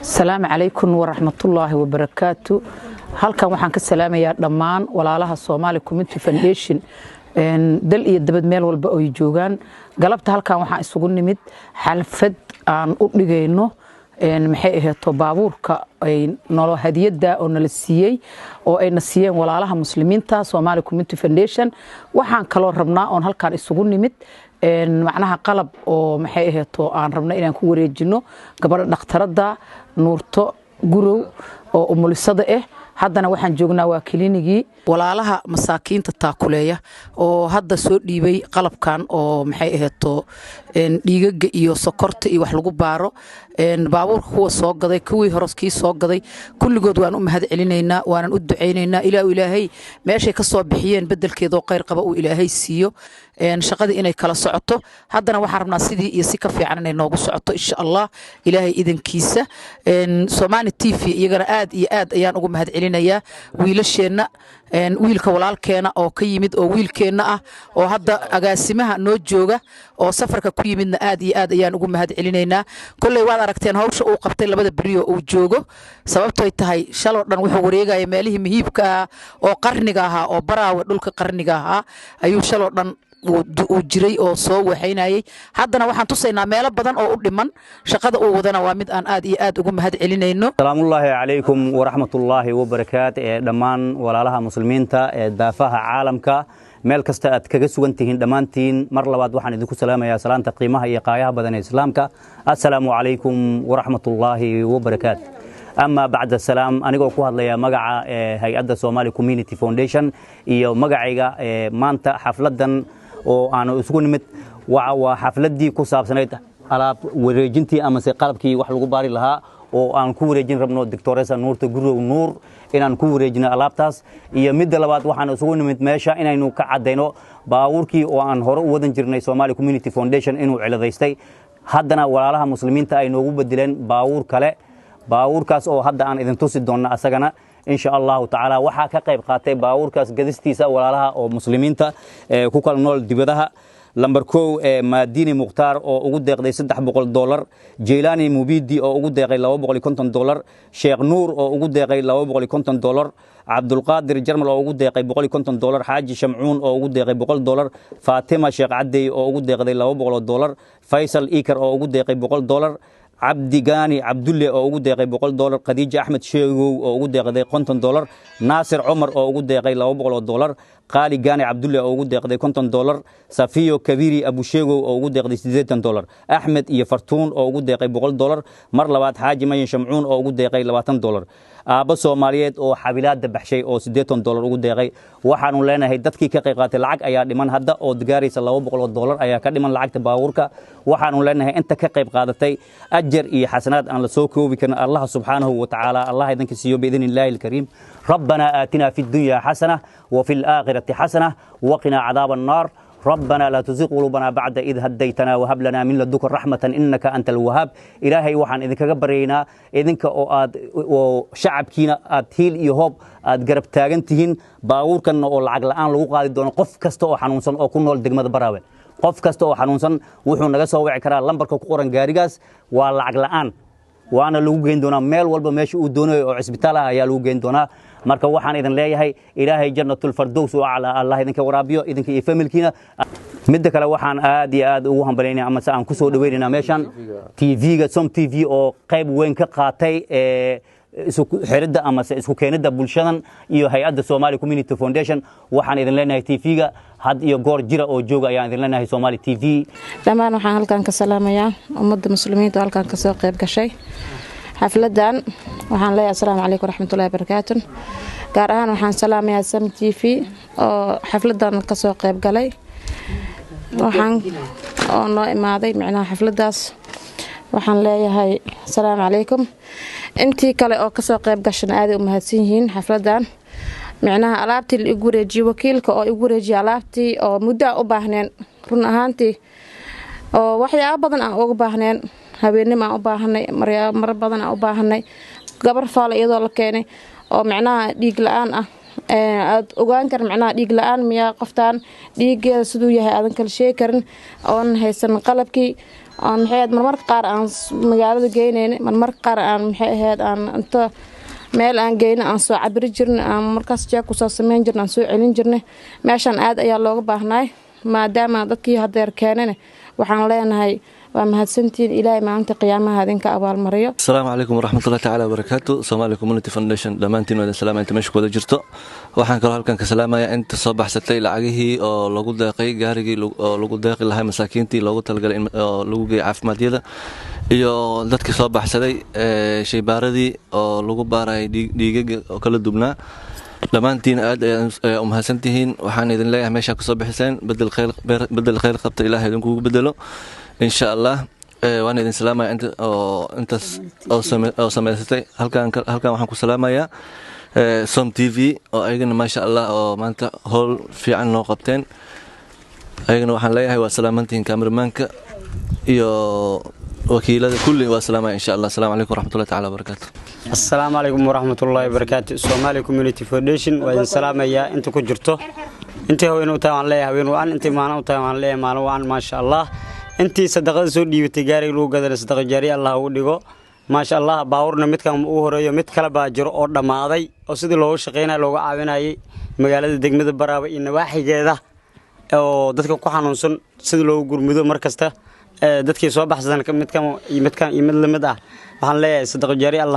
السلام عليكم ورحمة الله وبركاته. halkan waxaan ka salaamayaa dhammaan walaalaha Soomaali Community Foundation dal iyo dabad meel walba oo ay joogaan. galabta halkan waxaan isugu nimid xalfad aan u dhigayno maxay ahayd baabuurka ay nolol hadiyada oo nala siiyay oo ay nasiyeen walaalaha muslimiinta Soomaali Community Foundation. waxaan kaloo rabnaa oo halkan isugu nimid macnaha qalab oo maxay ahayd aan rabnaa inaan ku wareejino gabadha dhakhtarada Nuurto Gurow oo umulisada haddana waxaan joognaa waa kliinigii walaalaha masaakiinta taakuleeya oo hadda soo dhiibay qalabkan oo maxay ahayd dhiigaga iyo sokorta iyo wax lagu baaro baabuurka kuwa soo gaday kuwii horoskii soo gaday kulligood waan u mahad celinaynaa waan u duceynaynaa ilaahay meeshay ka soo bixiyeen bedelkeedo khayr qaba uu ilaahay siiyo shaqadii inay kala socoto haddana waxaan rabnaa sidii iyo si ka fiican inay noogu socoto insha Allah ilaahay idankiisa Soomaali TV iyagana aad iyo aad ayaan ugu mahad celinayaa wiilasheena wiilka walaalkeena oo ka yimid oo wiilkeena ah oo hadda agaasimaha noo jooga oo safarka ku yimidna aad iyo aad ayaan ugu mahad celinaynaa kulay waad aragteen hawsha uu qabtay labada bariyo uu joogo sababtoo ay tahay shalo dhan wuxuu wareegay meelihii muhiibka oo qarniga ah oo baraawe dhulka qarniga ah ayuu shalo dhan uu jiray oo soo waxaynayay haddana waxaan tusaynaa meelo badan oo u dhiman shaqada uu wadana waa mid aan aad iyo aad ugu mahad celinayno. Salaamullaahi calaykum wa rahmatullaahi wa barakaatuh dhammaan walaalaha muslimiinta ee daafaha caalamka meel kasta aad kaga sugan tihiin dhamaantiin mar labaad waxaan idinku salaamayaa salaanta qiimaha iyo qaayaha badan ee islaamka. Assalaamu calaykum wa rahmatullaahi wa barakaatuh. أما بعد السلام أنا أقول كهذا يا مجا هيئة الصومالي Community Foundation iyo magaciga maanta xafladan oo aan isugu nimid waa xafladii ku saabsanayd alaab wareejintii ama qalabkii wax lagu baari lahaa oo aan ku wareejin rabno Doctoressa Nuurto Gurow Nuur inaan ku wareejino alaabtaas iyo midda labaad waxaan isugu nimid meesha inaynu ka cadeyno baabuurkii oo aan hore u wadan jirnay Somali Community Foundation inuu ciladeystay haddana walaalaha muslimiinta ay noogu bedeleen baabuur kale baabuurkaas oo hadda aan idin tusi doona asagana insha Allah ta'ala waxa ka qayb qaatay baabuurkaas gadistiisa walaalaha oo muslimiinta ku kala nool dibadaha lambar 1 Maadini Mukhtar oo ugu deeqday $300 Jeelani Mubidi oo ugu deeqay $250 Sheikh Nuur oo ugu deeqay $250 Abdul Qadir Jarmal oo ugu deeqay $150 Haji Sham'un oo ugu deeqay $100 Fatima Sheikh Cadey oo ugu deeqday $200 Faisal Ikar oo ugu deeqay $100 عبد غاني عبد الله او ugu deeqay $100 Khadija Ahmed Sheegow oo ugu deeqday $50 Nasir Umar oo ugu deeqay $200 Qali Gani Abdullah oo ugu deeqday $50 Safiyo Kabiri Abu Sheegow oo ugu deeqday $80 Ahmed iyo Fartuun oo ugu deeqay $100 mar labaad Haji Mayin Sham'un oo ugu deeqay $20 aaba Soomaaliyeed oo xabilaad baxshay oo $80 ugu deeqay waxaanu leenahay dadkii ka qayb qaatay lacag ayaa dhiman hadda oo gaaraysa $200 ayaa ka dhiman lacagta baabuurka waxaanu leenahay inta ka qayb qaadatay أجر إيه حسنات أن لسوكو بكن الله سبحانه وتعالى الله إذن كسيو بإذن الله الكريم ربنا آتنا في الدنيا حسنة وفي الآخرة حسنة وقنا عذاب النار ربنا لا تزغ قلوبنا بعد إذ هديتنا وهب لنا من لدنك رحمة إنك أنت الوهاب إلهي وحن إذن كجبرينا إذن كأد وشعب كينا أتهيل يهوب أتجرب تاجنتهن باور كنا أول عقل الآن لو قاعد دون قف كستو حنوسن أو كنا الدجمة براوي qof kasta oo xanuunsan wuxuu naga soo wici karaa lambarka ku qoran gaarigaas waa lacag la'aan waana lagu geyn doonaa meel walba meesha uu doonayo oo isbitaal ah ayaa lagu geyn doonaa marka waxaan idin leeyahay ilaahay jannatul firdaws oo ala Allah idinka waraabiyo idinka iyo familkiina midda kale waxaan aad iyo aad ugu hambaleynayaa ama aan ku soo dhaweynaa meeshan TV-ga Som TV oo qayb weyn ka qaatay xirida ama isku keenida bulshadan iyo hay'adda Somali Community Foundation waxaan idin leenahay TV-ga had iyo goor jira oo jooga ayaan idin leenahay Somali TV dhamaan waxaan halkan ka salaamayaa ummadda muslimiinta halkan ka soo qayb gashay xafladan waxaan leeyahay assalaamu calaykum waraxmatullaahi wabarakaatuh gaar ahaan waxaan salaamayaa Som TV oo xafladan ka soo qayb galay waxaan oo noo imaaday macnaha xafladaas waxaan leeyahay assalaamu calaykum intii kale oo ka soo qayb gashan aad u mahadsan yihiin xafladan macnaha alaabtii la igu wareejiyay wakiilka oo igu wareejiyay alaabtii oo muddo u baahneen run ahaantii oo waxyaabo badan aan uga baahneen habeenimo aan u baahnay mar badan aan u baahnay gabar faal iyadoo la keenay oo macnaha dhiig la'aan ah aad ogaan kar macnaha dhiig la'aan miya qoftaan dhiigeeda sidoo yahay aadan kala sheegi karin oo haysan qalabkii aan maxay marmarka qaar aan magaalada geynayna marmarka qaar aan maxay ahayd aan inta meel aan geyna aan soo cabiri jirnay aan markaas jeeg ku soo sameyn jirnay aan soo celin jirnay meeshan aad ayaa looga baahnaa maadaama dadkii hadeer keenana waxaan leenahay waa mahadsantiin ilaahay maalinta qiyaamaha idinka abaal mariyo. Assalaamu alaykum warahmatullahi ta'ala wabarakatuh. Somali Community Foundation dhamaantiin wada salaam inta meesha wada jirto. Waxaan kaloo halkan ka salaamayaa inta soo baxsatay lacagihii oo lagu deeqay gaarigii oo lagu deeqi lahaa masaakiintii loogu talagalay in lagu geeyo caafimaadiyada iyo dadkii soo baxsaday shaybaaradii oo lagu baaray dhiigaga oo kala dubnaa. dhamaantiin aad ay u mahadsantihiin. waxaan idin leeyahay meesha ka soo bixiseen bedel khayr qabta ilaahay idinku bedelo insha Allah. waan idin salaamaya intaas oo sameysatay halkan waxaan ku salaamayaa Som TV oo ayagana ma sha Allah oo maanta howl fiican noo qabteen. ayagana waxaan leeyahay waa salaamantiin cameramanka iyo wakiilada kulli waa salaamaya insha Allah. Assalaamu alaykum warahmatullahi ta'ala wabarakatuh. Assalaamu alaykum warahmatullahi wabarakatuh. Somali Community Foundation waa idin salaamaya inta ku jirto intii haween u tahay waan leeyahay haween waan intii maana u tahay waan leeyahay maana waan ma sha Allah intii sadaqada soo dhiibtay gaariga lagu gaday sadaqa jaari Allah u dhigo ma sha Allah baawurna midkan uu horeeyo mid kala baa jiro oo dhamaaday oo sidii loogu shaqeynay loogu caawinayay magaalada degmada Baraaba iyo nawaaxigeeda oo dadka ku xanuunsan sidii loogu gurmido markasta dadkii soo baxsan midkan iyo mid lamid ah waxaan leeyahay sadaqa jaari Allah